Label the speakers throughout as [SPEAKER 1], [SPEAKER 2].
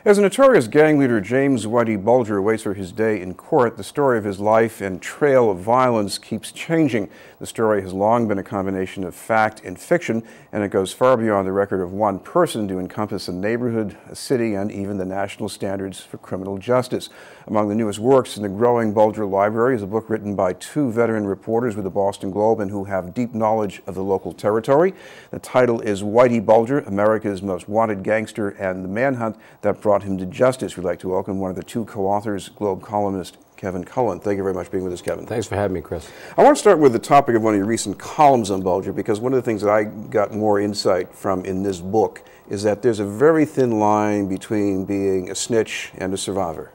[SPEAKER 1] As a notorious gang leader, James Whitey Bulger waits for his day in court. The story of his life and trail of violence keeps changing. The story has long been a combination of fact and fiction, and it goes far beyond the record of one person to encompass a neighborhood, a city, and even the national standards for criminal justice. Among the newest works in the growing Bulger library is a book written by two veteran reporters with the Boston Globe and who have deep knowledge of the local territory. The title is Whitey Bulger, America's Most Wanted Gangster, and the Manhunt that brought him to justice. We'd like to welcome one of the two co-authors, Globe columnist Kevin Cullen. Thank you very much for being with us, Kevin.
[SPEAKER 2] Thanks for having me, Chris.
[SPEAKER 1] I want to start with the topic of one of your recent columns on Bulger, because one of the things that I got more insight from in this book is that there's a very thin line between being a snitch and a survivor.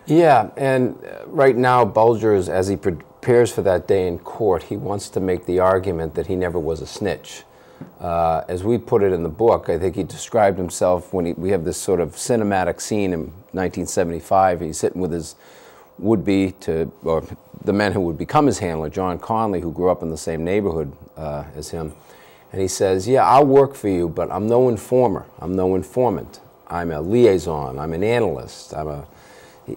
[SPEAKER 2] Yeah, and right now Bulger, as he prepares for that day in court, he wants to make the argument that he never was a snitch. As we put it in the book, I think he described himself when we have this sort of cinematic scene in 1975. He's sitting with his would-be, or the man who would become his handler, John Conley, who grew up in the same neighborhood as him. And he says, yeah, I'll work for you, but I'm no informer. I'm no informant. I'm a liaison. I'm an analyst.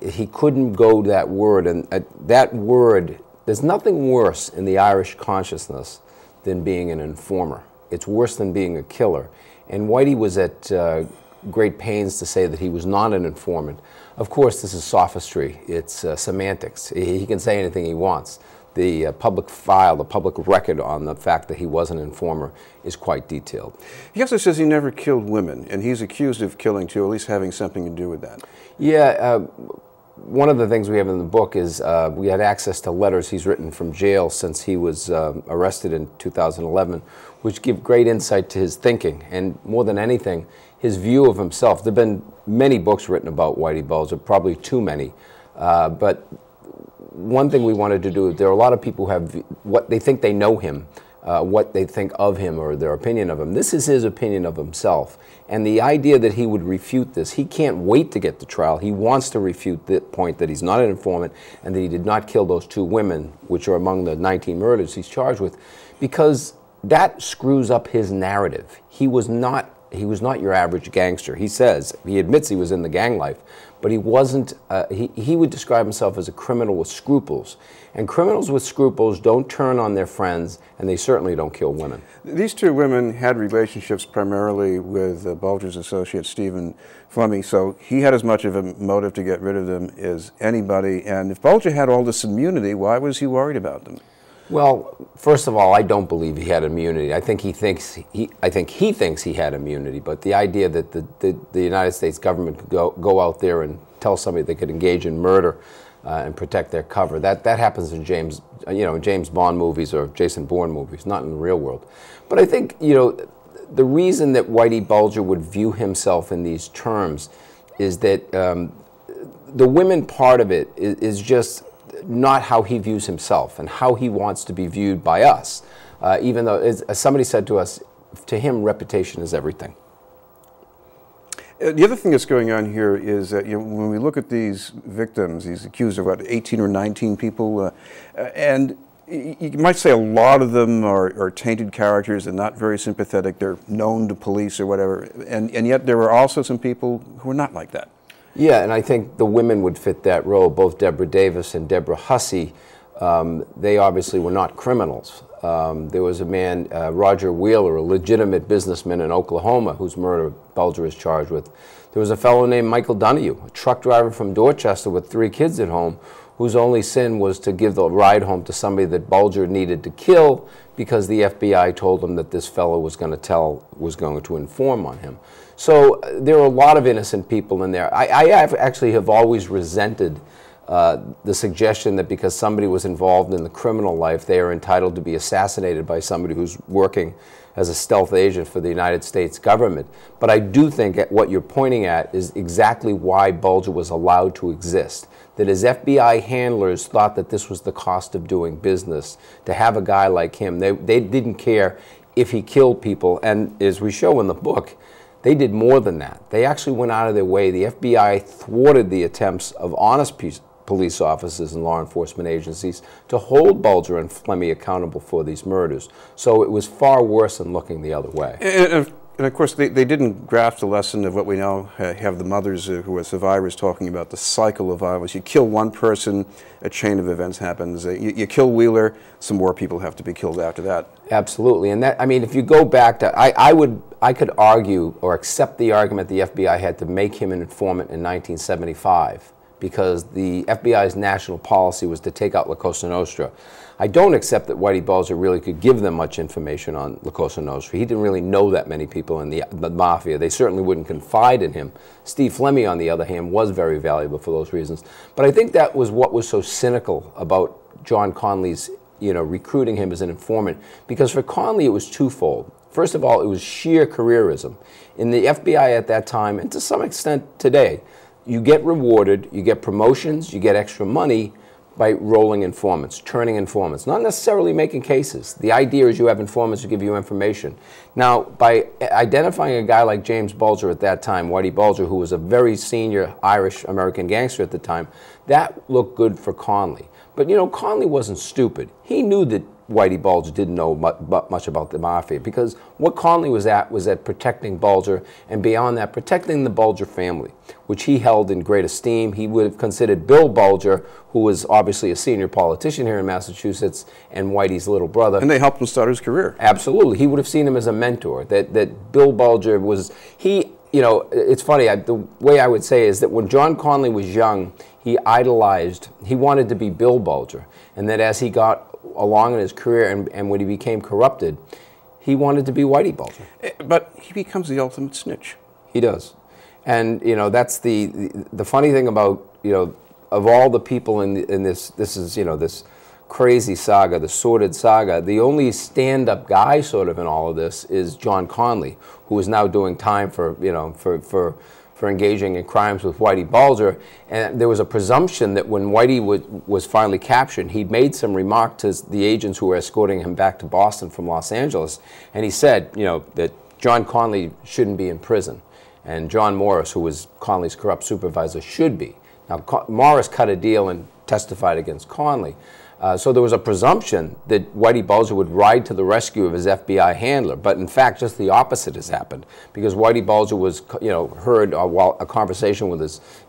[SPEAKER 2] He couldn't go that word, and that word, there's nothing worse in the Irish consciousness than being an informer. It's worse than being a killer. And Whitey was at great pains to say that he was not an informant. Of course, this is sophistry. It's semantics. He can say anything he wants. The public file, the public record on the fact that he was an informer is quite detailed.
[SPEAKER 1] He also says he never killed women, and he's accused of killing two, at least having something to do with that.
[SPEAKER 2] Yeah, one of the things we have in the book is we had access to letters he's written from jail since he was arrested in 2011, which give great insight to his thinking, and more than anything, his view of himself. There have been many books written about Whitey Bulger, probably too many, but one thing we wanted to do, there are a lot of people who have what they think they know him, what they think of him or their opinion of him. This is his opinion of himself. And the idea that he would refute this, he can't wait to get to trial. He wants to refute the point that he's not an informant and that he did not kill those two women, which are among the 19 murders he's charged with, because that screws up his narrative. He was not your average gangster. He says, he admits he was in the gang life, but he wasn't, he would describe himself as a criminal with scruples. And criminals with scruples don't turn on their friends, and they certainly don't kill women.
[SPEAKER 1] These two women had relationships primarily with Bulger's associate, Stephen Fleming, so he had as much of a motive to get rid of them as anybody. And if Bulger had all this immunity, why was he worried about them?
[SPEAKER 2] Well, first of all, I don't believe he had immunity. I think he thinks he had immunity, but the idea that the United States government could go out there and tell somebody they could engage in murder and protect their cover, that happens in James Bond movies or Jason Bourne movies, not in the real world. But I think, the reason that Whitey Bulger would view himself in these terms is that the women part of it is just not how he views himself and how he wants to be viewed by us, even though, as somebody said to us, to him, reputation is everything.
[SPEAKER 1] The other thing that's going on here is that when we look at these victims, he's accused of, 18 or 19 people, and you might say a lot of them are tainted characters and not very sympathetic. They're known to police or whatever, and yet there were also some people who are not like that.
[SPEAKER 2] Yeah, and I think the women would fit that role. Both Deborah Davis and Deborah Hussey, they obviously were not criminals. There was a man, Roger Wheeler, a legitimate businessman in Oklahoma, whose murder Bulger is charged with. There was a fellow named Michael Donahue, a truck driver from Dorchester with 3 kids at home, whose only sin was to give the ride home to somebody that Bulger needed to kill because the FBI told him that this fellow was going to inform on him. So there are a lot of innocent people in there. I actually have always resented the suggestion that because somebody was involved in the criminal life, they are entitled to be assassinated by somebody who's working as a stealth agent for the United States government. But I do think that what you're pointing at is exactly why Bulger was allowed to exist. That his FBI handlers thought that this was the cost of doing business, to have a guy like him. They didn't care if he killed people, and as we show in the book, they did more than that. They actually went out of their way. The FBI thwarted the attempts of honest police officers and law enforcement agencies to hold Bulger and Fleming accountable for these murders. So it was far worse than looking the other way.
[SPEAKER 1] And And of course, they didn't grasp the lesson of what we now have the mothers who are survivors talking about, the cycle of violence. You kill one person, a chain of events happens. You kill Wheeler, some more people have to be killed after that.
[SPEAKER 2] Absolutely. And that, I mean, if you go back to, I could argue or accept the argument the FBI had to make him an informant in 1975 because the FBI's national policy was to take out La Cosa Nostra. I don't accept that Whitey Bulger really could give them much information on La Cosa Nostra. He didn't really know that many people in the mafia. They certainly wouldn't confide in him. Steve Fleming, on the other hand, was very valuable for those reasons. But I think that was what was so cynical about John Conley's, recruiting him as an informant. Because for Conley, it was twofold. First of all, it was sheer careerism. In the FBI at that time, and to some extent today, you get rewarded, you get promotions, you get extra money by rolling informants, turning informants, not necessarily making cases. The idea is you have informants who give you information. Now, by identifying a guy like James Bulger at that time, Whitey Bulger, who was a very senior Irish-American gangster at the time, that looked good for Conley. But, Conley wasn't stupid. He knew that Whitey Bulger didn't know much about the mafia because what Conley was at protecting Bulger and beyond that, protecting the Bulger family, which he held in great esteem. He would have considered Bill Bulger, who was obviously a senior politician here in Massachusetts, and Whitey's little brother.
[SPEAKER 1] And they helped him start his career.
[SPEAKER 2] Absolutely. He would have seen him as a mentor, that Bill Bulger was, it's funny, the way I would say is that when John Conley was young, he wanted to be Bill Bulger, and that as he got along in his career and when he became corrupted, he wanted to be Whitey Bulger.
[SPEAKER 1] But he becomes the ultimate snitch.
[SPEAKER 2] He does. And, that's the funny thing about, of all the people in this is, this crazy saga, the sordid saga, the only stand-up guy sort of in all of this is John Conley, who is now doing time for engaging in crimes with Whitey Bulger. And there was a presumption that when Whitey was finally captured, he'd made some remark to the agents who were escorting him back to Boston from Los Angeles. And he said, that John Conley shouldn't be in prison. And John Morris, who was Conley's corrupt supervisor, should be. Now, Morris cut a deal and testified against Conley. So there was a presumption that Whitey Bulger would ride to the rescue of his FBI handler, but in fact, just the opposite has happened because Whitey Bulger was, heard while a conversation with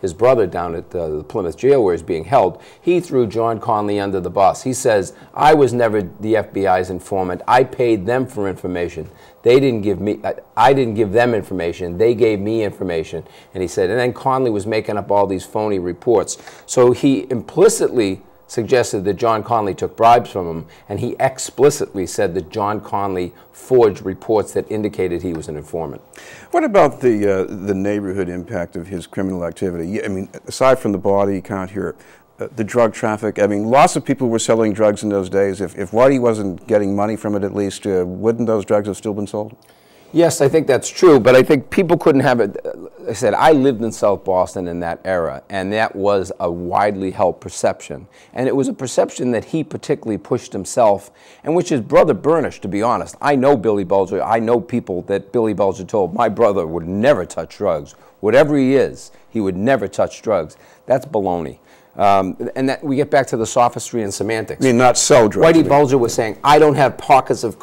[SPEAKER 2] his brother down at the Plymouth jail where he's being held. He threw John Conley under the bus. He says, "I was never the FBI's informant. I paid them for information. They didn't give me. I didn't give them information. They gave me information." And he said, and then Conley was making up all these phony reports. So he implicitly suggested that John Conley took bribes from him, and he explicitly said that John Conley forged reports that indicated he was an informant.
[SPEAKER 1] What about the neighborhood impact of his criminal activity? I mean, aside from the body count here, the drug traffic, I mean, lots of people were selling drugs in those days. If Whitey wasn't getting money from it at least, wouldn't those drugs have still been sold?
[SPEAKER 2] Yes, I think that's true, but I think people couldn't have it. I said, I lived in South Boston in that era, and that was a widely held perception. And it was a perception that he particularly pushed himself, and which his brother burnished, to be honest. I know Billy Bulger. I know people that Billy Bulger told, my brother would never touch drugs. Whatever he is, he would never touch drugs. That's baloney. And that we get back to the sophistry and semantics.
[SPEAKER 1] I mean, not sell drugs.
[SPEAKER 2] Whitey Bulger was saying, I don't have packages of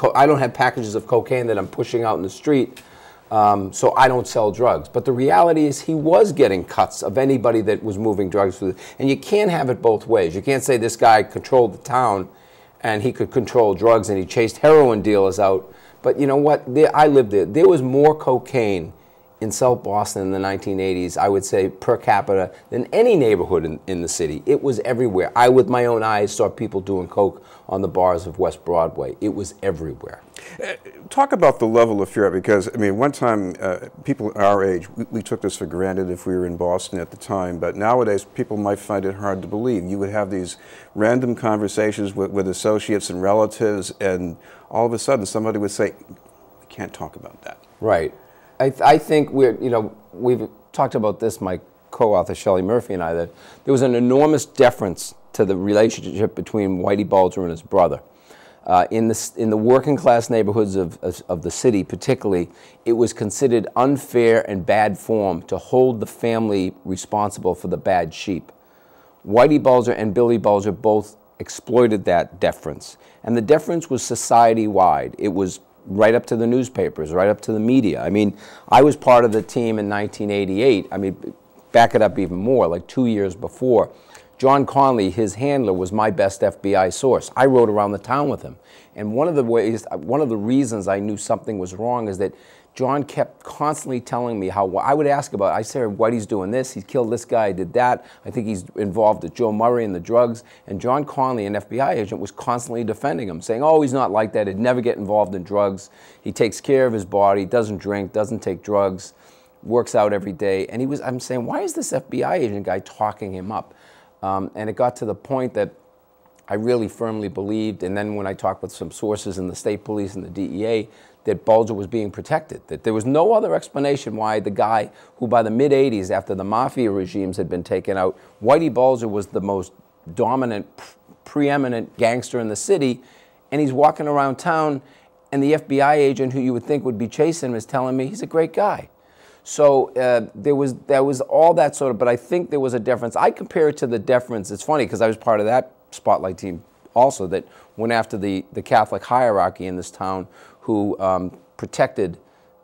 [SPEAKER 2] cocaine that I'm pushing out in the street, so I don't sell drugs. But the reality is he was getting cuts of anybody that was moving drugs through. And you can't have it both ways. You can't say this guy controlled the town and he could control drugs and he chased heroin dealers out. But you know what? I lived there. There was more cocaine in South Boston in the 1980s, I would say, per capita, than any neighborhood in the city. It was everywhere. I, with my own eyes, saw people doing coke on the bars of West Broadway. It was everywhere.
[SPEAKER 1] Talk about the level of fear, because, I mean, one time, people our age, we took this for granted if we were in Boston at the time, but nowadays, people might find it hard to believe. You would have these random conversations with associates and relatives, and all of a sudden, somebody would say, we can't talk about that.
[SPEAKER 2] Right. I think we've talked about this, my co-author Shelley Murphy and I, that there was an enormous deference to the relationship between Whitey Bulger and his brother. In the working class neighborhoods of the city particularly, it was considered unfair and bad form to hold the family responsible for the bad sheep. Whitey Bulger and Billy Bulger both exploited that deference. And the deference was society-wide. It was right up to the newspapers, right up to the media. I mean, I was part of the team in 1988. I mean, back it up even more, like 2 years before. John Conley, his handler, was my best FBI source. I rode around the town with him. And one of the reasons I knew something was wrong is that John kept constantly telling me how, I would ask about, I said, Whitey's doing this, he's killed this guy, did that, I think he's involved with Joe Murray and the drugs. And John Conley, an FBI agent, was constantly defending him, saying, oh, he's not like that, he'd never get involved in drugs, he takes care of his body, doesn't drink, doesn't take drugs, works out every day. And I'm saying, why is this FBI agent guy talking him up? And it got to the point that I really firmly believed, and then when I talked with some sources in the state police and the DEA, that Bulger was being protected, that there was no other explanation why the guy who by the mid-'80s, after the mafia regimes had been taken out, Whitey Bulger was the most dominant, preeminent gangster in the city, and he's walking around town, and the FBI agent who you would think would be chasing him is telling me he's a great guy. So there was all that sort of, but I think there was a difference. I compare it to the Deference. It's funny because I was part of that spotlight team also that went after the Catholic hierarchy in this town who protected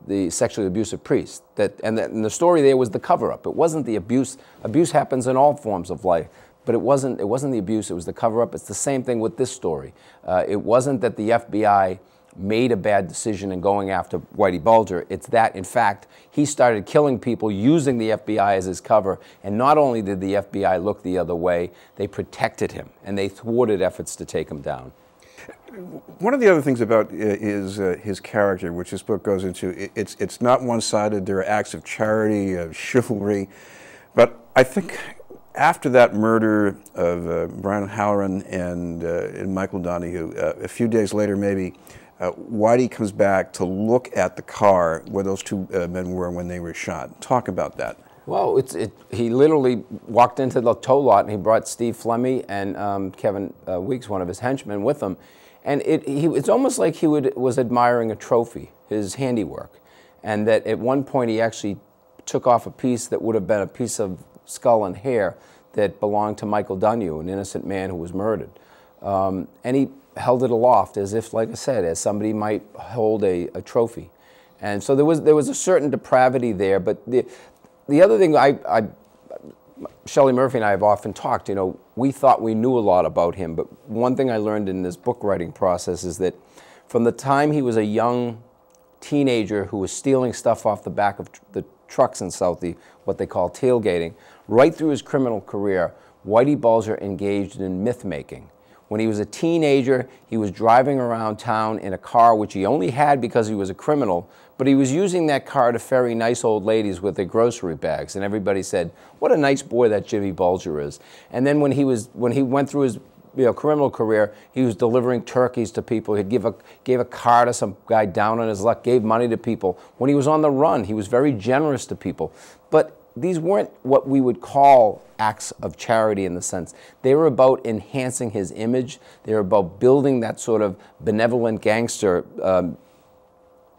[SPEAKER 2] the sexually abusive priests. And the story there was the cover-up. It wasn't the abuse. Abuse happens in all forms of life, but it wasn't the abuse. It was the cover-up. It's the same thing with this story. It wasn't that the FBI made a bad decision in going after Whitey Bulger. It's that, in fact, he started killing people using the FBI as his cover, and not only did the FBI look the other way, they protected him, and they thwarted efforts to take him down.
[SPEAKER 1] One of the other things about his character, which this book goes into, it's not one-sided. There are acts of charity, of chivalry, but I think after that murder of Brian Halloran and Michael Donahue, a few days later maybe, Whitey comes back to look at the car where those two men were when they were shot. Talk about that.
[SPEAKER 2] Well, he literally walked into the tow lot and he brought Steve Flemmi and Kevin Weeks, one of his henchmen, with him. And it's almost like he was admiring a trophy, his handiwork. And that at one point he actually took off a piece that would have been a piece of skull and hair that belonged to Michael Donahue, an innocent man who was murdered. And he held it aloft as if, like I said, as somebody might hold a trophy. And so there was a certain depravity there. But the other thing, Shelley Murphy and I have often talked, you know, we thought we knew a lot about him, but one thing I learned in this book writing process is that from the time he was a young teenager who was stealing stuff off the back of the trucks in Southie, what they call tailgating, right through his criminal career, Whitey Bulger engaged in myth-making. When he was a teenager, he was driving around town in a car which he only had because he was a criminal, but he was using that car to ferry nice old ladies with their grocery bags, and everybody said, what a nice boy that Jimmy Bulger is. And then when he went through his criminal career, he was delivering turkeys to people. He gave a car to some guy down on his luck, gave money to people. When he was on the run, he was very generous to people. But these weren't what we would call acts of charity in the sense. They were about enhancing his image. They were about building that sort of benevolent gangster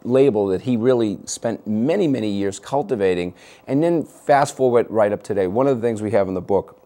[SPEAKER 2] label that he really spent many, many years cultivating. And then fast forward right up today. One of the things we have in the book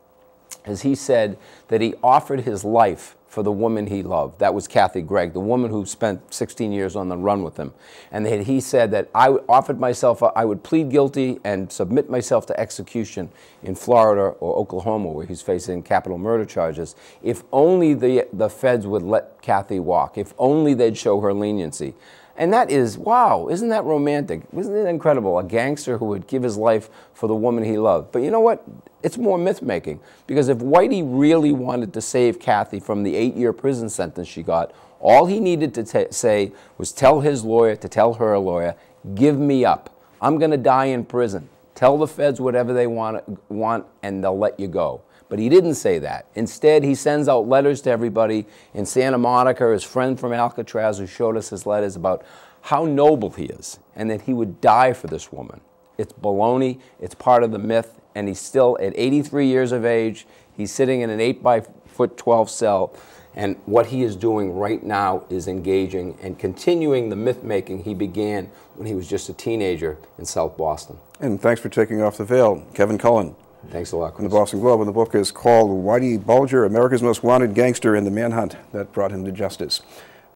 [SPEAKER 2] is he said that he offered his life for the woman he loved. That was Kathy Gregg, the woman who spent 16 years on the run with him. And that he said that I offered myself, I would plead guilty and submit myself to execution in Florida or Oklahoma, where he's facing capital murder charges, if only the feds would let Kathy walk, if only they'd show her leniency. And that is, wow, isn't that romantic? Isn't it incredible? A gangster who would give his life for the woman he loved. But you know what? It's more myth-making. Because if Whitey really wanted to save Kathy from the 8-year prison sentence she got, all he needed to say was tell his lawyer to tell her lawyer, give me up. I'm going to die in prison. Tell the feds whatever they want and they'll let you go. But he didn't say that. Instead, he sends out letters to everybody in Santa Monica, his friend from Alcatraz who showed us his letters about how noble he is and that he would die for this woman. It's baloney. It's part of the myth. And he's still, at 83 years of age, he's sitting in an 8-by-12 cell. And what he is doing right now is engaging and continuing the myth-making he began when he was just a teenager in South Boston.
[SPEAKER 1] And thanks for taking off the veil, Kevin Cullen.
[SPEAKER 2] Thanks a lot, Chris.
[SPEAKER 1] In the Boston Globe, and the book is called Whitey Bulger, America's Most Wanted Gangster, and the Manhunt that brought him to justice.